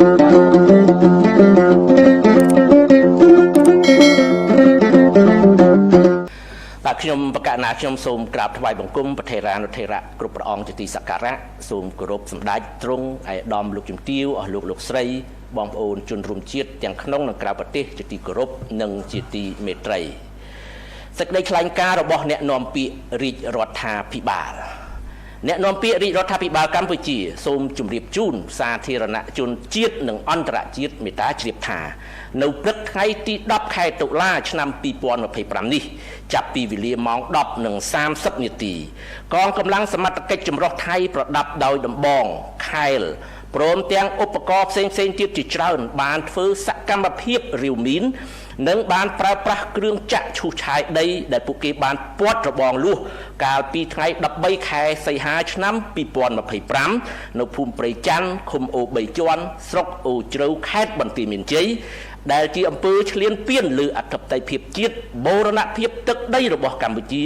ខ្ញុំបកណាខ្ញុំសូមក្រាបថ្វាយបង្គំប្រធេរានុធេរៈគ្រប់ព្រះអង្គជាទីសក្ការៈសូមគោរពសម្ដេចទ្រង់ឯកឧត្តមលោកជំទាវអស់លោកស្រីបងប្អូនជនរួមជាតិទាំងក្នុងនិងក្រៅប្រទេសជាទីគោរពនិងជាទីមេត្រីសេចក្តីថ្លែងការណ៍របស់អ្នកនាំពាក្យរាជរដ្ឋាភិបាលអ្នកនាំពាក្យរាជរដ្ឋាភិបាលកម្ពុជាសូមជម្រាបជូនសាធារណជនជាតិនិងអន្តរជាតិមេត្តាជ្រាបថានៅព្រឹកថ្ងៃទី10ខែតុលាឆ្នាំ2025នេះចាប់ពីវេលាម៉ោង 10:30 នាទីកងកម្លាំងសមត្ថកិច្ចចម្រុះថៃប្រដាប់ដោយដំបងខែលព្រមទាំងឧបករណ៍ផ្សេងៗទៀតជាច្រើនបានធ្វើសកម្មភាពរាវមីននិងបានប្រើប្រាស់គ្រឿងចាក់ឈូសឆាយដីដែលពួកគេបានពាត់របងលួសកាលពីថ្ងៃ13ខែសីហាឆ្នាំ2025នៅភូមិព្រៃច័ន្ទឃុំអូ3ជាន់ស្រុកអូជ្រៅខេត្តបន្ទាយមានជ័យដែលជាអំពើឈ្លានពានលើអធិបតេយ្យភាពជាតិបូរណភាពទឹកដីរបស់កម្ពុជា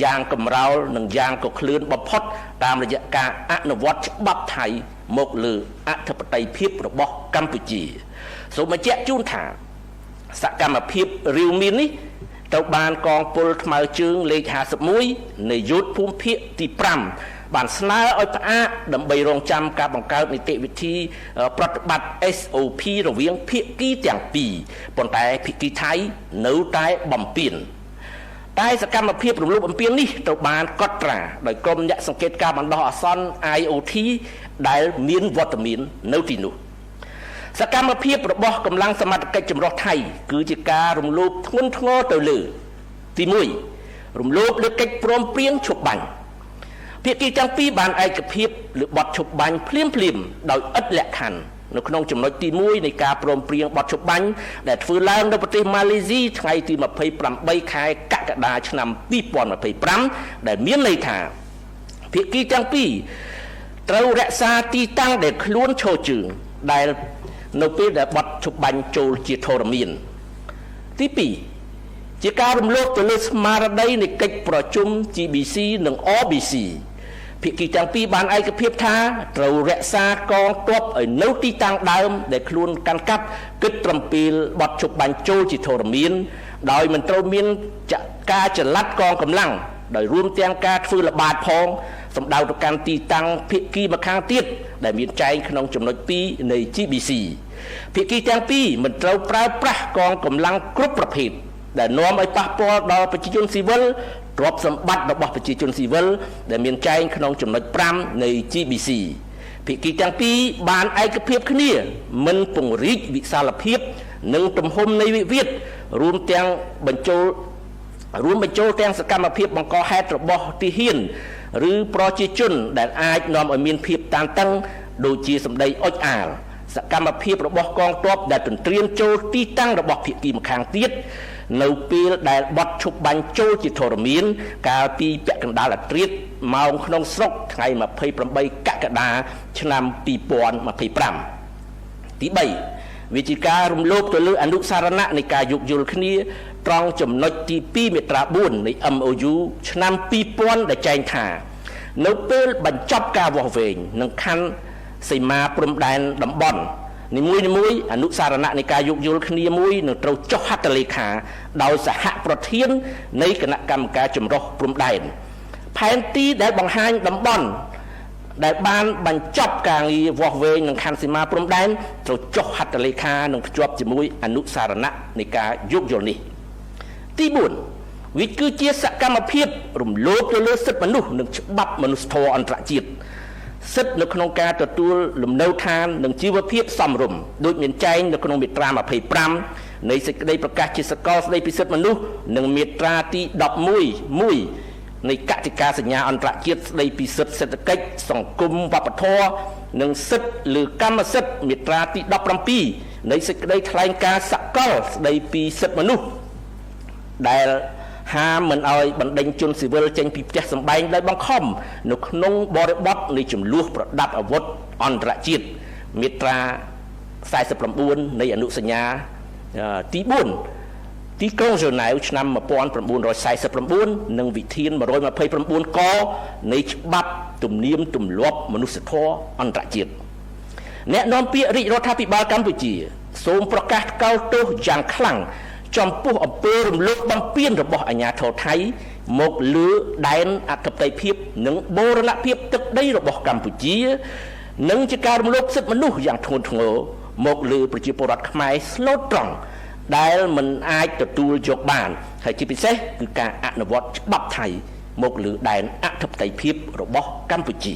យ៉ាងកម្រោលនិងយ៉ាងកក្លឿនបំផុតតាមរយៈការអនុវត្តច្បាប់ថៃមកលើអធិបតេយ្យភាពរបស់កម្ពុជាសូមបញ្ជាក់ជូនថាសកម្មភាពរាវមាននេះត្រូវបានកងពលថ្មើរជើងលេខ51នៃយុទ្ធភូមិភាគទី5បានស្នើឲ្យផ្អាកដើម្បីរងចាំការបង្កើតនីតិវិធីប្រតិបត្តិ SOP រវាងភាគីទាំងពីរប៉ុន្តែភាគីថៃនៅតែបំពេញតែសកម្មភាពរំលោភបំពាននេះត្រូវបានកត់ត្រាដោយក្រុមអ្នកសង្កេតការបណ្ដោះអាសន្ន IOT ដែលមានវត្តមាននៅទីនោះសកម្មភាពរបស់កម្លាំងសមត្ថកិច្ចចម្រុះថៃគឺជាការរំលោភធ្ងន់ធ្ងរទៅលើទី1រំលោភលើកិច្ចព្រមព្រៀងឈប់បាញ់ភាគីទាំងពីរបានឯកភាពលើបទឈប់បាញ់ភ្លាមដោយឥតលក្ខខណ្ឌនៅក្នុងចំណុចទី1នៃការព្រមព្រៀងបទឈប់បាញ់ដែលធ្វើឡើងនៅប្រទេសម៉ាឡេស៊ីថ្ងៃទី28ខែកក្កដាឆ្នាំ2025ដែលមានន័យថាភាគីទាំងពីរត្រូវរក្សាទីតាំងដែលខ្លួនឈរជើងដែលនៅពេលដែលបទឈប់បាញ់ចូលជាធរមានទី2ជាការរំលោភទៅលើស្មារតីនៃកិច្ចប្រជុំ GBC និង RBC ភាគីទាំងពីរបានឯកភាពថាត្រូវរក្សាកងទ័ពឲ្យនៅទីតាំងដើមដែលខ្លួនកាន់កាប់គិតត្រឹមពេលបទឈប់បាញ់ចូលជាធរមានដោយមិនត្រូវមានការចល័តកងកម្លាំងដោយរួមទាំងការធ្វើល្បាតផងសម្ដៅទៅកាន់ទីតាំងភាគីម្ខាងទៀតដែលមានចែងក្នុងចំណុច2នៃ GBC ភាគីទាំងពីរមិនត្រូវប្រើប្រាស់កងកម្លាំងគ្រប់ប្រភេទដែលនាំឲ្យប៉ះពាល់ដល់ប្រជាជនស៊ីវិលទ្រព្យសម្បត្តិរបស់ប្រជាជនស៊ីវិលដែលមានចែងក្នុងចំណុច5នៃ GBC ភាគីទាំងពីរបានឯកភាពគ្នាមិនពង្រីកវិសាលភាពនិងទំហំនៃវិវាទរួមបញ្ចូលទាំងសកម្មភាពបង្កហេតុរបស់ទាហានឬប្រជាជនដែលអាចនាំឲ្យមានភាពតានតឹងដូចជាសម្ដីអុចអាលសកម្មភាពរបស់កងទ័ពដែលទន្ទ្រានចូលទីតាំងរបស់ភាគីម្ខាងទៀតនៅពេលដែលបទឈប់បាញ់ចូលជាធរមានកាលពីពាក់កណ្ដាលអាធ្រាត្រម៉ោងក្នុងស្រុកថ្ងៃ28កក្កដាឆ្នាំ2025ទី3វាជាការរំលោភទៅលើអនុសារណៈនៃការយោគយល់គ្នាត្រង់ចំណុចទី2មាត្រា4នៃ MOU ឆ្នាំ2000ដែលចែងថានៅពេលបញ្ចប់ការវាស់វែងនិងខណ្ឌសីមាព្រំដែនតំបន់នីមួយអនុសារណៈនៃការយោគយល់គ្នាមួយនឹងត្រូវចុះហត្ថលេខាដោយសហប្រធាននៃគណៈកម្មការចម្រុះព្រំដែនផែនទីដែលបង្ហាញតំបន់ដែលបានបញ្ចប់ការងារវាស់វែងនឹងខណ្ឌសីមាព្រំដែនត្រូវចុះហត្ថលេខានិងភ្ជាប់ជាមួយអនុសារណៈនៃការយោគយល់នេះទី4វាគឺជាសកម្មភាពរំលោភទៅលើសិទ្ធិមនុស្សនិងច្បាប់មនុស្សធម៌អន្តរជាតិសិទ្ធិនៅក្នុងការទទួលលំនៅឋាននិងជីវភាពសមរម្យដូចមានចែងនៅក្នុងមាត្រា25នៃសេចក្តីប្រកាសជាសកលស្តីពីសិទ្ធិមនុស្សនិងមាត្រាទី11នៃកតិកាសញ្ញាអន្តរជាតិស្តីពីសិទ្ធិសេដ្ឋកិច្ចសង្គមវប្បធម៌និងសិទ្ធិលើកម្មសិទ្ធិមាត្រាទី17នៃសេចក្តីថ្លែងការណ៍សកលស្តីពីសិទ្ធិមនុស្សដែលហាមមិនឲ្យបណ្ដេញជនស៊ីវិលចេញពីផ្ទះសម្បែងដោយបង្ខំនៅក្នុងបរិបទនៃចំនួនប្រដាប់អាវុធអន្តរជាតិមាត្រា49នៃអនុសញ្ញាទី4ទីក្រុងហ្សឺណែវឆ្នាំ1949និងវិធាន129កនៃច្បាប់ទំនៀមទម្លាប់មនុស្សធម៌អន្តរជាតិ អ្នកនាំពាក្យរាជរដ្ឋាភិបាលកម្ពុជាសូមប្រកាសកោតទោសយ៉ាងខ្លាំងចំពោះអំពើរំលោភបំពានរបស់អាជ្ញាធរថៃមកលើដែនអធិបតេយ្យភាពនិងបូរណភាពទឹកដីរបស់កម្ពុជានិងជាការរំលោភសិទ្ធិមនុស្សយ៉ាងធ្ងន់ធ្ងរមកលើប្រជាពលរដ្ឋខ្មែរស្លូតត្រង់ដែលមិនអាចទទួលយកបានហើយជាពិសេសគឺការអនុវត្តច្បាប់ថៃមកលើដែនអធិបតេយ្យភាពរបស់កម្ពុជា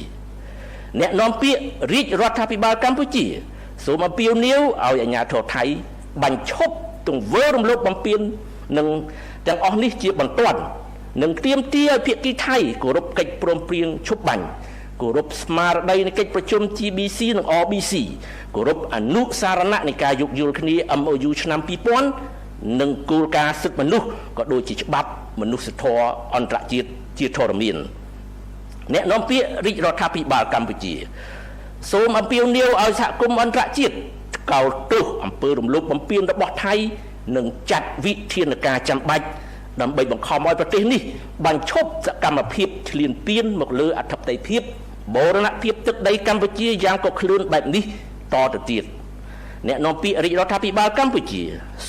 អ្នកនាំពាក្យរាជរដ្ឋាភិបាលកម្ពុជាសូមអំពាវនាវឲ្យអាជ្ញាធរថៃបញ្ឈប់ទង្វើរំលោភបំពាននិងទាំងអស់នេះជាបន្ទាន់និងទាមទារឲ្យភាគីថៃគោរពកិច្ចព្រមព្រៀងឈប់បាញ់គោរពស្មារតីនៃកិច្ចប្រជុំ GBC និង RBC គោរពអនុសារណៈនៃការយោគយល់គ្នា MOU ឆ្នាំ2000និងគោលការណ៍សិទ្ធិមនុស្សក៏ដូចជាច្បាប់មនុស្សធម៌អន្តរជាតិជាធរមានអ្នកនាំពាក្យរាជរដ្ឋាភិបាលកម្ពុជាសូមអំពាវនាវឲ្យសហគមន៍អន្តរជាតិកោតទោសអំពើរំលោភបំពានរបស់ថៃនិងចាត់វិធានការចាំបាច់ដើម្បីបង្ខំឲ្យប្រទេសនេះបញ្ឈប់សកម្មភាពឈ្លានពានមកលើអធិបតេយ្យភាពបូរណភាពទឹកដីកម្ពុជាយ៉ាងកក្លឿនបែបនេះតទៅទៀតអ្នកនាំពាក្យរាជរដ្ឋាភិបាលកម្ពុជា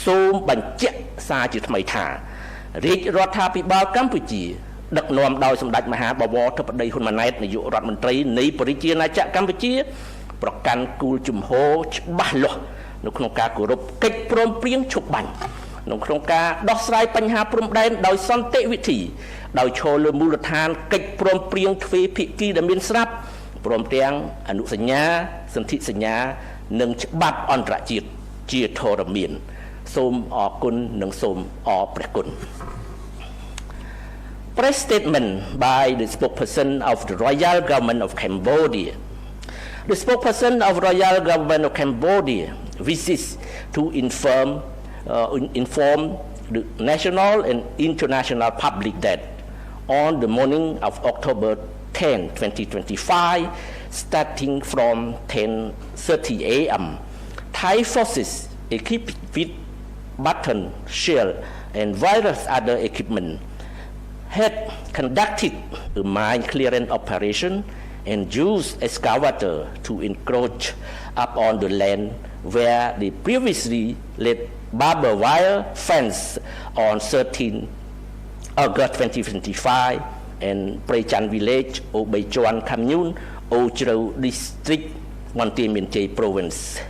សូមបញ្ជាក់សារជាថ្មីថារាជរដ្ឋាភិបាលកម្ពុជាដឹកនាំដោយសម្ដេចមហាបវរធិបតីហ៊ុនម៉ាណែតនាយករដ្ឋមន្ត្រីនៃប្រជាណាចក្រកម្ពុជាប្រកាន់គោលជំហរច្បាស់លាស់នៅក្នុងការគោរពកិច្ចព្រមព្រៀងឈប់បាញ់ក្នុងការដោះស្រាយបញ្ហាព្រំដែនដោយសន្តិវិធីដោយឈលលើមូលដ្ឋានកិច្ចព្រមព្រៀងទ្វេភាគីដែលមានស្រាប់ព្រមទាំងអនុសញ្ញាសន្ធិសញ្ញានិងច្បាប់អន្តរជាតិជាធរមានសូមអរគុណនិងសូមអរព្រះគុណ Press statement by the spokesperson of the Royal Government of Cambodia. The spokesperson of Royal Government of Cambodia wishes to inform the national and international public that on the morning of October 10, 2025, starting from 10:30 a.m., Thai forces equipped with baton, shell, and various other equipment had conducted a mine clearance operation and used excavator to encroach upon the land where they previously laid barbed wire fence on 13 August 2025 in Prechan village, Obeichuan commune, Ochro district, Monte Minche province.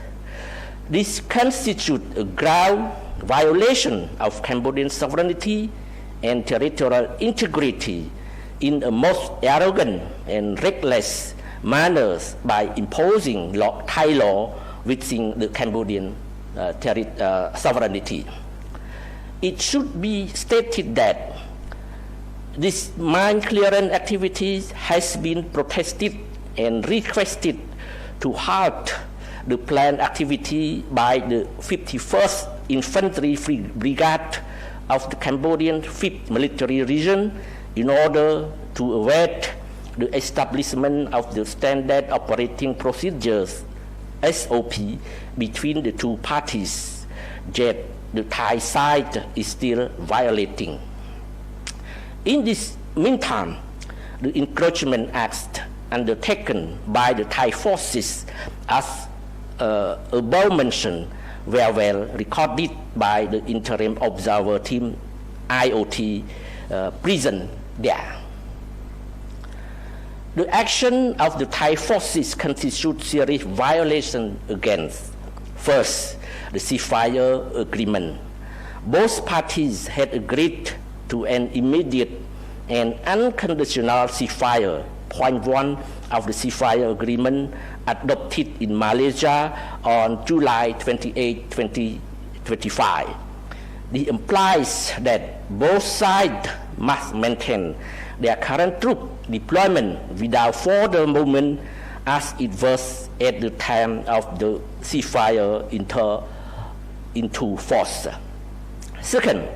This constitutes a grave violation of Cambodian sovereignty and territorial integrity in a most arrogant and reckless manner by imposing Thai law within the Cambodian sovereignty. It should be stated that this mine clearance activity has been protested and requested to halt the planned activity by the 51st Infantry Brigade of the Cambodian 5th Military Region in order to await the establishment of the standard operating procedures SOP between the two parties that the Thai side is still violating. In this meantime, the encroachment acts undertaken by the Thai forces as above mentioned were well recorded by the interim observer team IOT present there. The action of the Thai forces constitutes serious violation against, first, the ceasefire agreement. Both parties had agreed to an immediate and unconditional ceasefire, point 1 of the ceasefire agreement adopted in Malaysia on July 28, 2025. This implies that both sides must maintain their current troop deployment without further movement as it was at the time of the ceasefire into force. Second,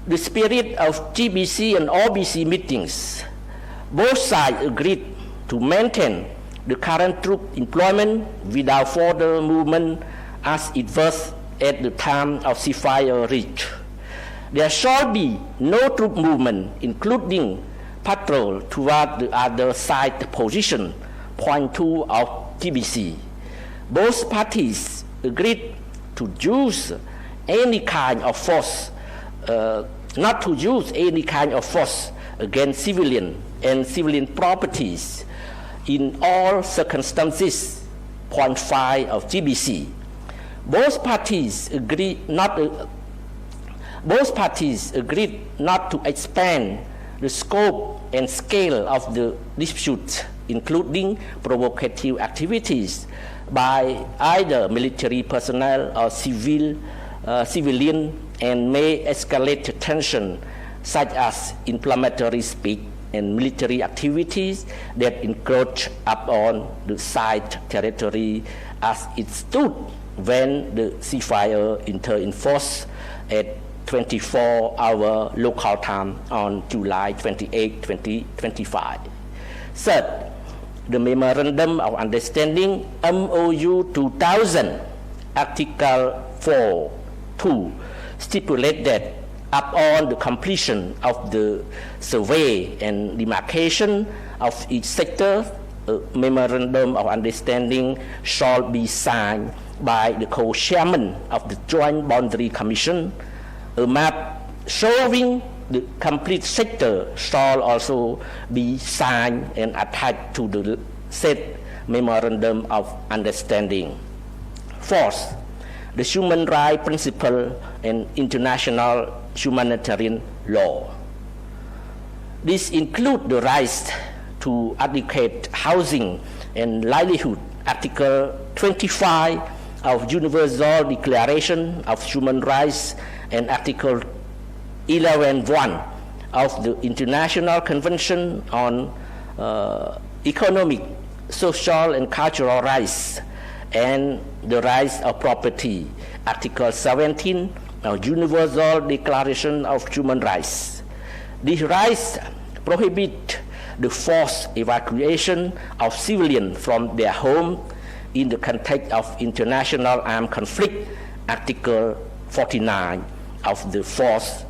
the spirit of GBC and RBC meetings, both sides agreed to maintain the current troop employment without further movement as it was at the time of ceasefire reached. There shall be no troop movement, including patrol toward the other side position, point 2 of GBC. Both parties agreed to use any kind of force, not to use any kind of force against civilian and civilian properties in all circumstances. Point 5 of GBC. Both parties agreed not to expand the scope and scale of the dispute, including provocative activities by either military personnel or civilian, and may escalate tension, such as inflammatory speech and military activities that encroach upon the site territory as it stood when the ceasefire entered in force at 24-hour local time on July 28, 2025. Third, the Memorandum of Understanding MOU 2000, Article 4.2, stipulate that upon the completion of the survey and demarcation of each sector, a Memorandum of Understanding shall be signed by the co-chairman of the Joint Boundary Commission. A map showing the complete sector shall also be signed and attached to the said Memorandum of Understanding. Fourth, the human rights principle and international humanitarian law. This includes the rights to adequate housing and livelihood, Article 25 of Universal Declaration of Human Rights and Article 11.1 of the International Convention on Economic, Social and Cultural Rights and the Rights of Property, Article 17 of Universal Declaration of Human Rights. These rights prohibit the forced evacuation of civilians from their home in the context of international armed conflict, Article 49 of the Fourth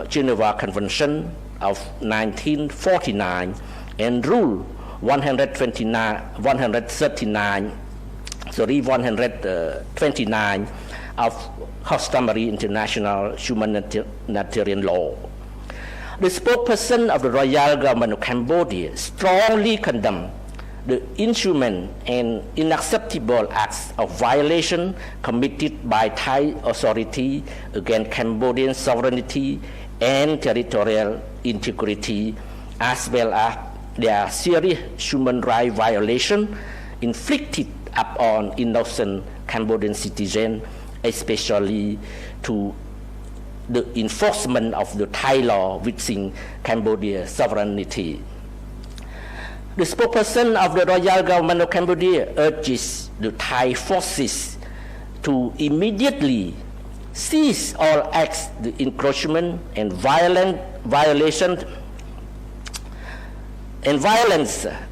Geneva Convention of 1949 and Rule 129 of customary international humanitarian law. The spokesperson of the Royal Government of Cambodia strongly condemned the inhuman and unacceptable acts of violation committed by Thai authority against Cambodian sovereignty and territorial integrity, as well as their serious human rights violation inflicted upon innocent Cambodian citizens, especially to the enforcement of the Thai law within Cambodia's sovereignty. The spokesperson of the Royal Government of Cambodia urges the Thai forces to immediately cease all acts of encroachment and violence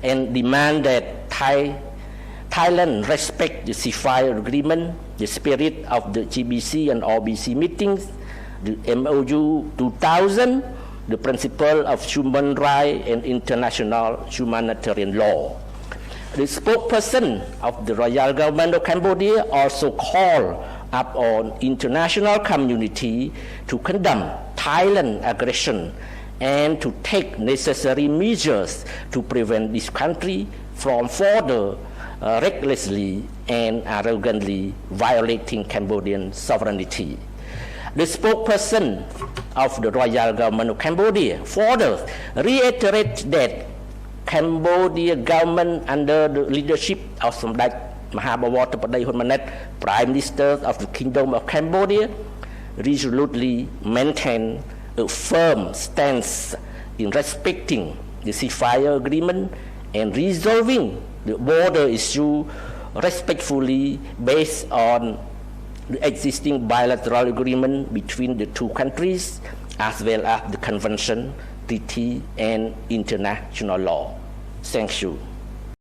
and demand that Thailand respect the ceasefire agreement, the spirit of the GBC and OBC meetings, the MOU 2000, the principle of human rights and international humanitarian law. The spokesperson of the Royal Government of Cambodia also called upon international community to condemn Thailand's aggression and to take necessary measures to prevent this country from further recklessly and arrogantly violating Cambodian sovereignty. The spokesperson of the Royal Government of Cambodia further reiterated that Cambodia government under the leadership of Samdech Mahabawatapadayi Hunmanet, Prime Minister of the Kingdom of Cambodia, resolutely maintain a firm stance in respecting the ceasefire agreement and resolving the border issue respectfully based on the existing bilateral agreement between the two countries, as well as the convention, treaty, and international law. Thank you.